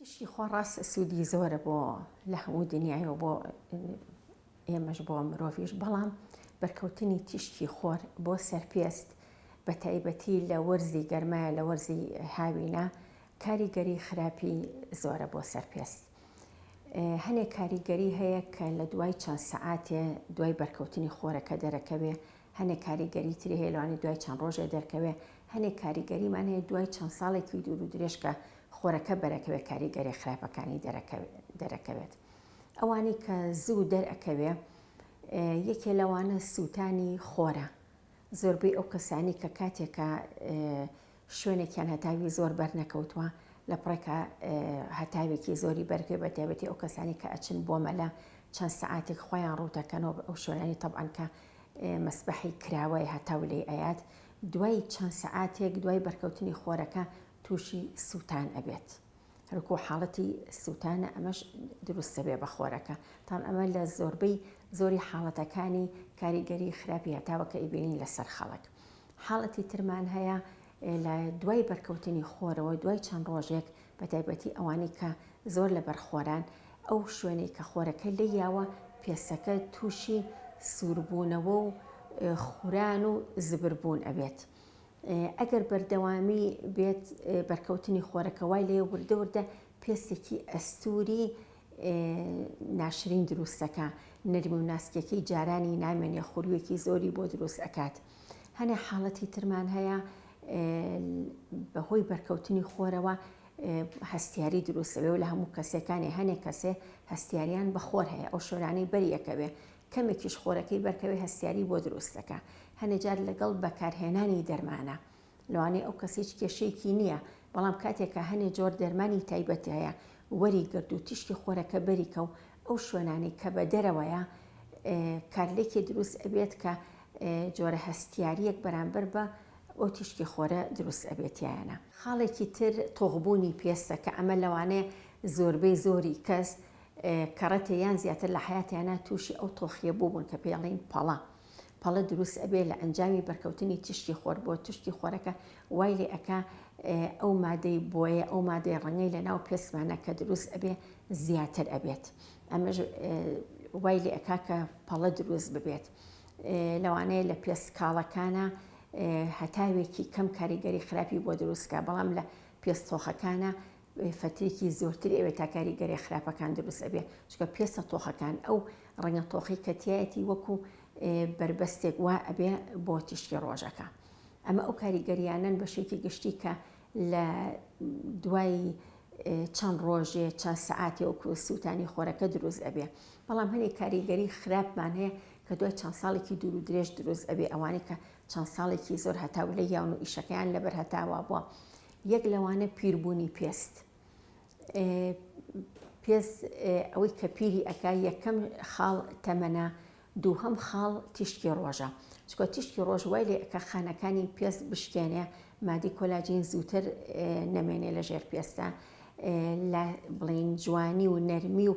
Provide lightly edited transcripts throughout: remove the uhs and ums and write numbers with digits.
تشتی خۆڕاست سوودی زۆرە بۆ لە هەموو دنیای و بۆ ئێمەش بۆ مرۆڤیش، بەڵام بەرکەوتنی تشتی خۆر بۆ سەرپێست بە تایبەتی لە وەرزی گەرمایە لە وەرزی هاوینە کاریگەری خراپی زۆرە بۆ سەرپێست. هەنێک کاریگەری هەیە کە لە دوای چەند سەعاتێ دوای بەرکەوتنی خۆرەکە دەرەکەوێ، هەنێک کاریگەری تری هەیە لەوانێ دوای چەند ڕۆژێ دەرکەوێ، هەنێک کاریگەریمان هەیە دوای چەند ساڵێکی دوور و درێژ کە خۆرەکە بەرەکەوێت کاریگەری خراپەکانی دەرەکەوێت. ئەوانی کە زوو دەرەکەوێ یەکێ لەوانە سووتانی خۆرە. زۆربەی ئەو کەسانی کە کاتێکە شوێنێکیان هەتاوی زۆر بەرنەکەوتووە لە پڕێکە هەتاوێکی زۆری بەرکەوێ، بە تایبەتی ئەو کەسانی کە ئەچن بۆ مەلە چەند سەعاتێک خۆیان ڕوودەکەنەوە ئەو شوێنانی تەبعەن کە مەسبەحی کراوەی هەتاو لێ ئەیات، دوای چەند سەعاتێک دوای بەرکەوتنی خۆرەکە تووشی سووتان ئەبێت. هەرکو حاڵەتی سووتانە ئەمەش دروستە بێ بە خۆرەکە. تان ئەمە لە زۆری حاڵەتەکانی کاریگەری خراپی هەتاوەکە ئیبینین لەسەر خەڵک. حاڵەتی ترمان هەیە لە دوای بەرکەوتنی خۆرەوە دوای چەند ڕۆژێک بە تایبەتی ئەوانی کە زۆر لە بەرخۆران ئەو شوێنەی کە خۆرەکە لێیاوە پێسەکە تووشی سووربوونەوە و خوران و زبربوون ئەبێت. ئەگەر بەردەوامی بێت بەرکەوتنی خۆرەکە وای لێ وردە پێستێکی ئەستوری ناشرین دروستەکە، نەرمی و ناسکەکەی جارانی نامێنێ خوروێکی زۆری بۆ دروست ئەکات. هەنێ حاڵەتی ترمان هەیە بەهۆی بەرکەوتنی خۆرەوە هەستیاری دروستەوێ و لە هەموو کەسەکانی هەنێک کەسێ هەستیاریان بە خۆر هەیە، ئەو شۆرانەی بەریەکەوێ کەمێکیش خۆرەکەی بەرکەوێ هەستیاری بۆ دروستەکە. هەنێجار لەگەڵ بەکارهێنانی دەرمانە، لەوانەیە ئەو کەس هیچ کێشەیەکی نییە، بەڵام کاتێکە هەنێ جۆر دەرمانی تایبەتی هەیە وەری گرد و تیشتی خۆرەکە بەریکە و ئەو شوێنانی کە بە دەرەوەیە کارلێکی دروست ئەبێت کە جۆرە هەستیاریەک بەرامبەر بە ئەو تیشکی خۆرە دروست ئەبێتیانە. خاڵێکی تر تۆغبوونی پێستە کە ئەمە لەوانەیە زۆربەی زۆری کەس کەڕەتێ یان زیاتر لە حیاتیانە تووشی ئەو تۆخیە بوون کە پێڵین پەڵە دروست ئەبێ لە ئەنجامی بەرکەوتنی تشتی خۆر بۆ تشتی خۆرەکە وای لێ ئەکا ئەو مادەی بۆیە ئەو مادەی ڕەنگەی لە ناو پێسمانە کە دروست ئەبێ زیاتر ئەبێت. ئەمەش وای لێ ئەکا کە پەڵە دروست ببێت. لەوانەیە لە پێستکاڵەکانە هەتاوێکی کەم کاریگەری خراپی بۆ دروستکە، بەڵام لە پێستۆخەکانە فترێکی زۆرتر ئەوێت تا کاریگەری خراپەکان دروست ئەبێ، چکە پێستە تۆخەکان ئەو ڕەنگە تۆخی کەتیایەتی وەکو بربەستێک وا ئەبێ بۆ تیشتی ڕۆژەکە. ئەمە ئەو کاریگەریانن بەشێکی گشتی کە لە دوای چەند ڕۆژێ چەند سەعاتی وەکو سووتانی خۆرەکە دروست ئەبێ. بەڵام هەنێک کاریگەری خراپمان هەیە کە دوای چەند ساڵێکی دوور و درێژ دروست ئەبێ، ئەوانەی کە چەند ساڵێکی زۆر هەتاو لە یاون و ئیشەکەیان لەبەر هەتاوا بووە. یەک لەوانە پیربوونی پێست. پێست ئەوەی کە پیری ئەکا یەکەم خاڵ تەمەنە، دووهەم خاڵ تیشکی ڕۆژە، چکە تیشکی ڕۆژ وای لێ ئەکە خانەکانی پێست بشکێنێ، مادی کۆلاجین زووتر نەمێنێ لە ژێر پێستە، لە بڵین جوانی و نەرمی و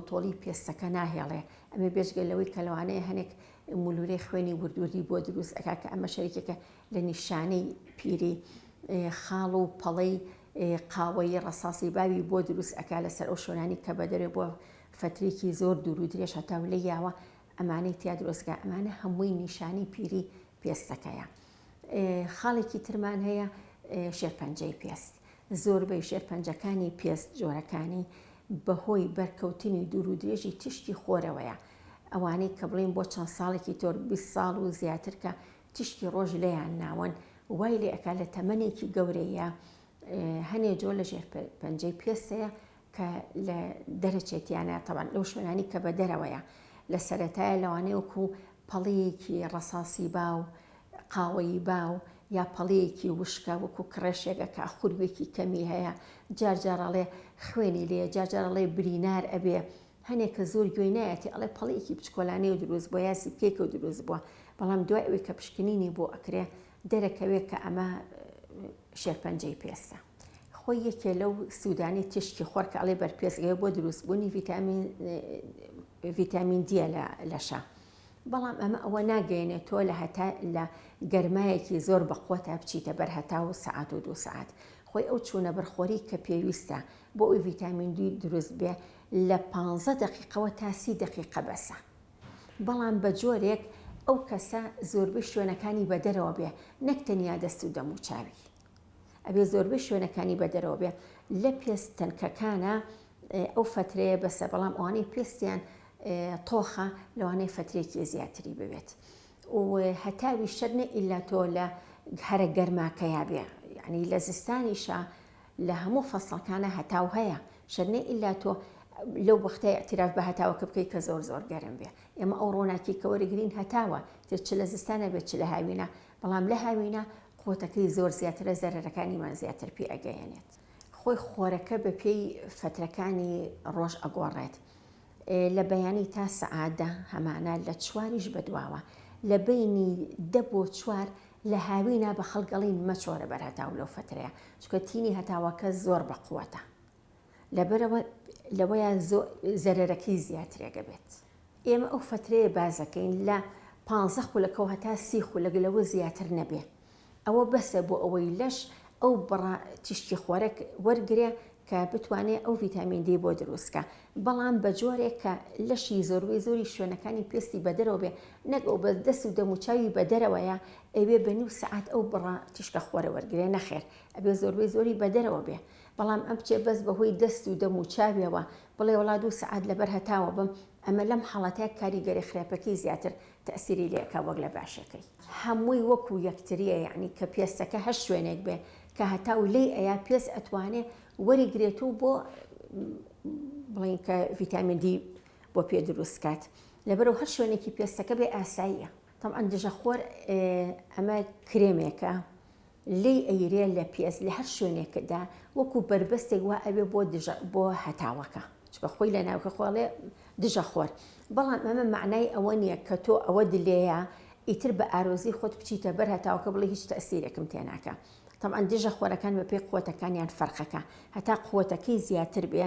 توڵی پێستەکە ناهێڵێ. ئەمە بێژگە لەوەی کە لەوانەیە هەنێک مولورەی خوێنی وردوردی بۆ دروست ئەکا کە ئەمە شەریکێکە لە نیشانەی پیری. خاڵ و پەڵەی قاوەی ڕەساسی باوی بۆ دروست ئەکا لەسەر ئەو شوێنانی کە بەدەرێ بۆ فترێکی زۆر دوور و درێژ هەتاو لە یاوە ئەمانەی تیا دروستکە، ئەمانە هەمووی نیشانی پیری پێستەکەیە. خاڵێکی ترمان هەیە شێرپەنجەی پێست. زۆربەی شێرپەنجەکانی پێست جۆرەکانی بەهۆی بەرکەوتنی دوور و درێژی تشتی خۆرەوەیە. ئەوانەی کە بڵین بۆ چەند ساڵێکی تۆر 20 ساڵ و زیاتر کە تشتی ڕۆژ لێیان ناون وای لێ ئەکا لە تەمەنێکی گەورەیە هەنێ جۆر لە ژێرپەنجەی پێستەیە کە لە دەرەچێتیانە تەبەن لەو شوێنانی کە بە دەرەوەیە لە سەرەتایە لەوانەیە وەکو پەڵەیەکی ڕەساسی باو قاوەی باو یا پەڵەیەکی وشکە وەکو کڕێشێکە کە خوروێکی کەمی هەیە، جارجارەڵێ خوێنی لێ، جارجارەڵێ برینار ئەبێ. هەنێکە زۆر گوێی نایەتی ئەڵێ پەڵەیەکی بچکۆلانەی و دروست بۆ یا سیپکێکە و دروست بووە، بەڵام دوای ئەوەی کە پشکنینی بۆ ئەکرێ دەرەکەوێت کە ئەمە شێرپەنجەی پێستە. خۆی یەکێ لەو سوودانی تشتی خۆر کە ئەڵێ بەرپێستگەی بۆ دروستبوونی ڤیتامین دیە لەشە، بەڵام ئەمە ئەوە ناگەێنێت تۆ لە گەرمایەکی زۆر بەقوتە بچیتە بەر هەتا و سەعات و 2 سەعات. خۆی ئەو چوونە بەرخۆری کە پێویستە بۆ ئەوی ڤیتامین دی دروست بێ لە 15 دقیقەوە تا 30 دقیقە بەسە. بەڵام بە جۆرێک ئەو کەسە زۆربەی شوێنەکانی بە دەرەوە بێ، نەک تەنیا دەست و دەم و چاوی. ئەبێ زۆربەی شوێنەکانی بە دەرەوە بێ. لە پێستەنکەکانە ئەو فترەیە بەسە، بەڵام ئەوانەی پێستیان تۆخە لەوانەیە فترێکی زیاتری ببێت. و هەتاوی شەرنە ئیلا تۆ لە هەرە گەرماکەیا بێ، یعنی لە زستانیشە لە هەموو فەسڵەکانە هەتاو هەیە، شەرنە ئیلا تۆ لەو وەختەیە اعتراف بە هەتاوەکە بکەیت کە زۆر زۆر گەرم بێ. ئێمە ئەو ڕۆناکی کە وەرەگرین هەتاوە، تر چ لە زستانە بێت چ لە هاوینە، بەڵام لە هاوینە قوتەکەی زۆر زیاترە، زەرەرەکانیمان زیاتر پێ ئەگەیەنێت. خۆی خۆرەکە بە پێی فترەکانی ڕۆژ ئەگۆڕێت. لە بەیانی تا سەعادە هەمانە لە چواریش بەدواوە، لە بینی 10 بۆ 4 لە هاوینە بە خەڵگەڵین مەچۆرە بەر هەتاو لەو فترەیە، چکە تینی هەتاوەکە زۆر بەقووەتە، لەبەرەوە لەوەیە زەرەرەکەی زیاترێگە بێت. ئێمە ئەو فترەیە بازەکەین لە 15 خولەکەەوە هەتا 30 خولەکە لەوە زیاتر نەبێ. ئەوە بەسە بۆ ئەوەی لەش ئەو بڕە تیشتی خۆرەک وەرگێ کە بتوانێت ئەو ڤیتامین دی بۆ دروستکە، بەڵام بە جۆرێک کە لەشی زۆروی زۆری شوێنەکانی پێستی بەدەرەوە بێ، نەک ئەو بە دەست و دەموچاوی بەدەرەوەیە ئەوێ بە نیو سەعات ئەو بڕە تیشکە خۆرە وەرگێ، نەخێر ئەبێ زۆروی زۆری بەدەرەوە بێ. بەڵام ئەم بچێ بەس بەهۆی دەست و دەموچاویەوە بڵێ وڵا 2 سەعات لەبەر هەتاوە بم، ئەمە لەم حاڵەتەیە کاریگەری خراپەکەی زیاتر تەسیری لێکە وەک لە باشەکەی. هەمووی وەکو یەکتریە، یعنی کە پێستەکە هەر شوێنێک بێ کە هەتاو لێی ئەیە پێست ئەتوانێ وەریگرێت و بۆ بڵین کە ڤیتامین دی بۆ پێ دروستکات. لەبەرەوە هەر شوێنێکی پێستەکە بێ ئاساییە. تەمەن دژەخۆر ئەمە کرێمێکە لێی ئەیرێ لە پێست لە هەر شوێنێکدا وەکو بربەستێک وا ئەوێ بۆ هەتاوەکە، چکە خۆی لە ناوکە خۆڵێ دژەخۆر. بەڵام ئەمە معنای ئەوە نییە کە تۆ ئەوە دلێیە ئیتر بە ئارۆزی خۆت بچیتە بەر هەتاوەکە بڵێ هیچ تەسیرێکم تێناکە. طبعا دژە خۆرەکان بە پێی قوتەکانیان فەرقەکە، هەتا قوتەکەی زیاتر بێ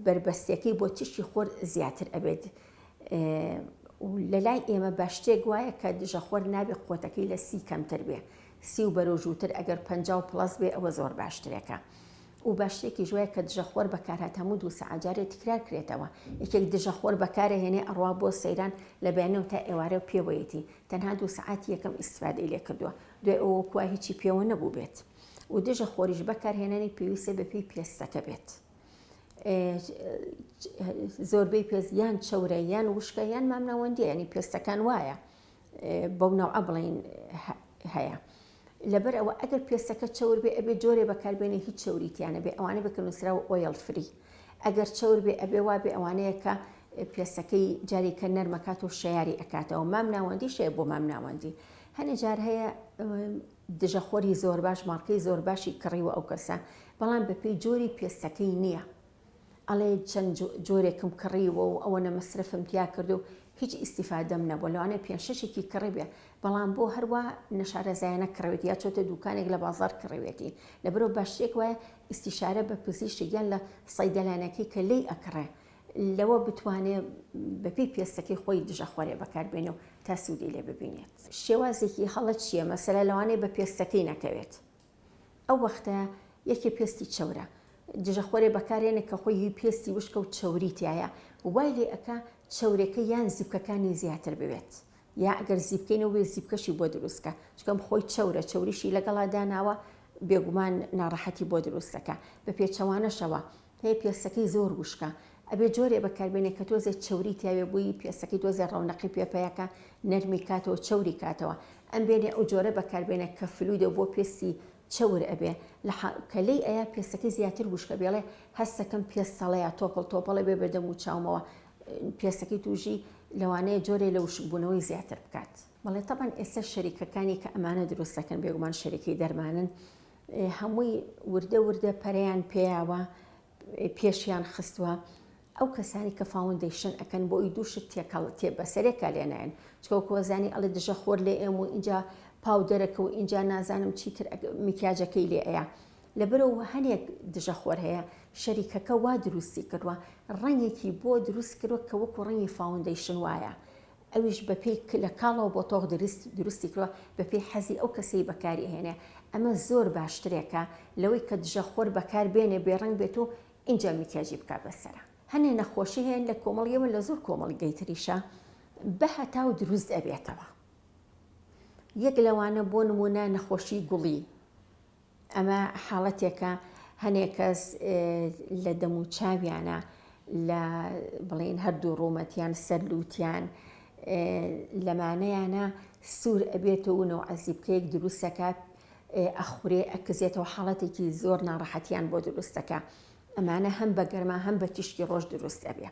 بربەستەکەی بۆ تیشتی خۆر زیاتر ئەبێت. لە لای ئێمە باشتێک وایە کە دژەخۆر نابێ قوتەکەی لە 30 کەمتر بێ، 30 و بەرەوژووتر ئەگەر 50+ بێ ئەوە زۆر باشترێکە. و باشتێکی ژوایە کە دژەخۆر بەکارهات هەموو 2 سەعات جارێ تکرار کرێتەوە. یەکێک دژەخۆر بەکارە هێنێ ئەڕوا بۆ سەیران لە بەیانەوە تا ئێوارە و پێوەیەتی تەنها 2 سەعات یەکەم ئیسفادەی لێ کردووە، دوێ ئەوە کووا هیچی پێوە نەبوو بێت. و دژەخۆریش بەکارهێنانی پێویستە بەپێی پێستەکە بێت. زۆربەی پێست یان چەورە یان وشکە یان مامناوەندی، ینی پێستەکان وایە بەو نەوعە بڵین هەیە. لەبەر ئەوە ئەگەر پێستەکە چەور بێ ئەبێ جۆرێ بەکاربێنێ هیچ چەوریتیانە بێ، ئەوانە بکەنووسراوە ئۆیل فری. ئەگەر چەور بێ ئەبێ وابێ ئەوانەیە کە پێستەکەی جاریکە نەرمەکات و شەیاری ئەکاتەوە. مامناوەندی شەیە بۆ مامناوەندی. هەنێ جار هەیە دژەخۆری زۆر باش، مارکەی زۆر باشی کڕیوە ئەو کەسە، بەڵام بەپێی جۆری پێستەکەی نییە. ئەڵێ چەند جۆرێکم کڕیوە و ئەوەنە مەسرفم تیا کردو هیچ ئیسیفادەم نەبوو، لەوانەیە 5-6 کڕی بێ، بەڵام بۆ هەروە نەشارەزایانە کڕوێتی یا چۆتە دوکانێک لە بازار کڕوێتی. لەبەرەوە باشتێک وایە ئیستیشارە بە پزیشک یان لە سەیدەلانەکەی کە لێی ئەکڕێ، لەوە بتوانێت بەپێی پێستەکەی خۆی دژەخۆرێ بەکاربێنێ و تا سوودی لێ ببینێت. شێوازێکی هەڵە چییە؟ مەسەلە لەوانەیە بە پێستەکەی نەکەوێت. ئەو وەختە یەکێ پێستی چەورە دژەخۆرێ بەکارێنێ کە خۆی پێستی وشکە و چەوریتایە، وای لێ ئەکا چەورەکە یان زیبکەکانی زیاتر ببێت، یا ئەگەر زیبکەینەوە بێ زیبکەشی بۆ دروستکە، چکەم خۆی چەورە چەوریشی لەگەڵا داناوە بێگومان ناڕەحەتی بۆ دروستەکە. بە پێچەوانەشەوە هەیە پێستەکەی زۆر وشکە، ئەبێ جۆرێ بەکاربێنێ کە تۆزێ چەوری تیاوێ بووی پێستەکەی دۆزێ ڕەونەقی پێپەیەکە نەرمی کاتەوە چەوری کاتەوە. ئەم بێنێ ئەو جۆرە بەکاربێنێ کە فلویدە بۆ پێستی چەور ئەبێ کە لێی ئەیە پێستەکەی زیاتر وشکە بێڵێ هەستەکەم پێستەڵەیە تۆپڵ تۆپڵێ بێ بەدەم و چاومەوە پێستەکەی توژی لەوانەیە جۆرێ لە وشکبوونەوەی زیاتر بکات. بەڵێ تەبەن ئێستا شەریکەکانی کە ئەمانە دروستەکەن بێگومان شەریکەی دەرمانن، هەمووی وردە وردە پەرەیان پێیاوە پێشیان خستووە. ئەو کەسانی کە فاوندیشن ئەکەن بۆ ئەوی دووشت تێ بەسەرێکە لێنایەن، چکە کۆزانی ئەڵێ دژەخۆر لێ ئێم و اینجا پاودەرەکە و اینجا نازانم چیتر میکیاجەکەی لێ ئەیە. لەبەرەوە هەنێک دژەخۆر هەیە شەریکەکە وا دروستی کردووە، ڕەنگێکی بۆ دروست کردوە کە وەکو ڕەنگی فاوندیشن وایە، ئەویش بەپێی لە کاڵەوە بۆ تۆغ دروستی کردوە بەپێی حەزی ئەو کەسەی بەکاری هێنێ. ئەمە زۆر باشترێکە لەوەی کە دژە خۆر بەکار بێنێ بێڕنگ بێت و اینجا میکیاژی بکە بەسەرە. هەنێ نەخۆشی هەیە لە کۆمەڵیەوە لە زۆر کۆمەڵگەی تریشە بە هەتاو دروست ئەبێتەوە. یەک لەوانە بۆ نمونە نەخۆشی گوڵی، ئەمە حاڵەتێکە هەنێک کەس لە دەم و چاویانە لە بڵێن هەردوو ڕوومەتیان سەرلووتیان لەمانەیانە سوور ئەبێت و نەوە عەزیبکەیەک دروستەکات ئەخورێ ئەکزێتەوە حاڵەتێکی زۆر ناڕەحەتیان بۆ دروستەکە. ئەمانە هەم بە گەرما هەم بە تیشکی ڕۆژ دروست ئەبێ.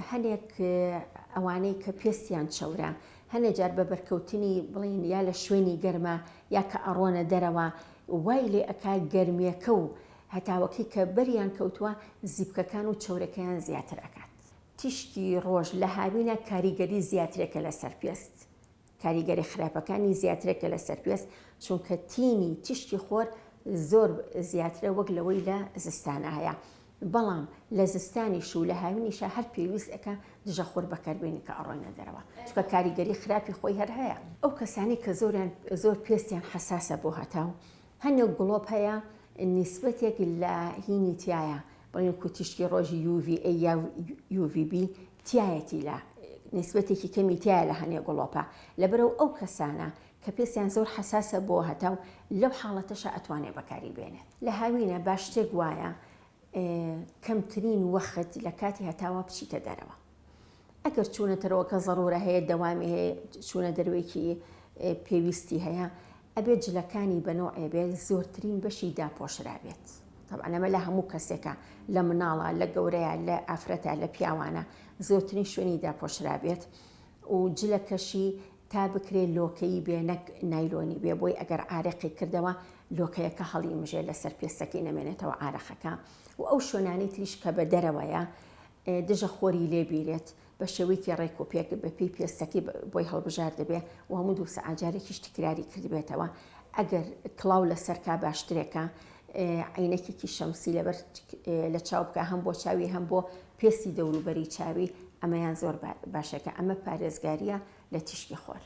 هەنێک ئەوانەی کە پێستیان چەورە هەنێ جار بە بەرکەوتنی بڵین یا لە شوێنی گەرمە یا کە ئەڕۆنە دەرەوە وای لێ ئەکا گەرمیەکە و هەتاوەکی کە بەریان کەوتووە زیبکەکان و چەورەکەیان زیاتر ئەکات. تیشکی ڕۆژ لە هاوینە کاریگەری زیاترێکە لەسەر پێست، کاریگەری خراپەکانی زیاترێکە لەسەر پێست، چونکە تینی تیشکی خۆر زۆر زیاترە وەک لەوەی لە زستانە هەیە. بەڵام لە زستانیش و لە هاوینیشە هەر پێویست ئەکە دژە خۆر بەکاربێنی کە ئەڕۆینە دەرەوە، چونکە کاریگەری خراپی خۆی هەر هەیە. ئەو کەسانی کە زۆر پێستیان حساسە بۆ هەتاو هەنێک گوڵۆپ هەیە نیسبەتێک لە هینی تایە، بڵێن کو تیشکی ڕۆژی UVA یا UVB تایەتی لە نیسبەتێکی کەمی تایە لە هەنێک گوڵۆپە. لەبەرەوە ئەو کەسانە کە پێستیان زۆر حساسە بۆ هەتاو لەو حاڵەتەشە ئەتوانێت بەکاری بێنێت. لە هاوینە باشترێک وایە کەمترین وەخت لە کاتی هەتاوە بچیتە دەرەوە. ئەگەر چوونەتەرەوە کە ضرورە هەیە دەوامی هەیە چوونە دەروێکی پێویستی هەیە ئەبێت جلەکانی بەنۆعێ بێت زۆرترین بەشی داپۆشرا بێت. طبعا ئەمە لە هەموو کەسێکە لە مناڵە لە گەورەیە لە ئافرەتە لە پیاوانە زۆرترین شوێنی داپۆشرا بێت و جلەکەشی تا بکرێت لۆکەی بێ نەک نایلۆنی بێ بۆی ئەگەر ئارەقی کردەوە لۆکەیەکە هەڵی مژێ لەسەر پێستەکەی نەمێنێتەوە ئارەخەکە و ئەو شوێنانی تریش کە بە دەرەوەیە دژە خۆری لێبیرێت بە شێوەیەکی ڕێک و پێک بەپی پێستەکەی بۆی هەڵبژار دەبێ و هەموو دوو سەعاجارێکیش تکراری کردبێتەوە. ئەگەر کڵاو لەسەرکا باشترێکە عینەکێکی شەمسی لەبەر لە چاو بکە هەم بۆ چاوی هەم بۆ پێستی دەوروبەری چاوی ئەمەیان زۆر باشەکە. ئەمە پارێزگاریە لە تیشکی خۆر.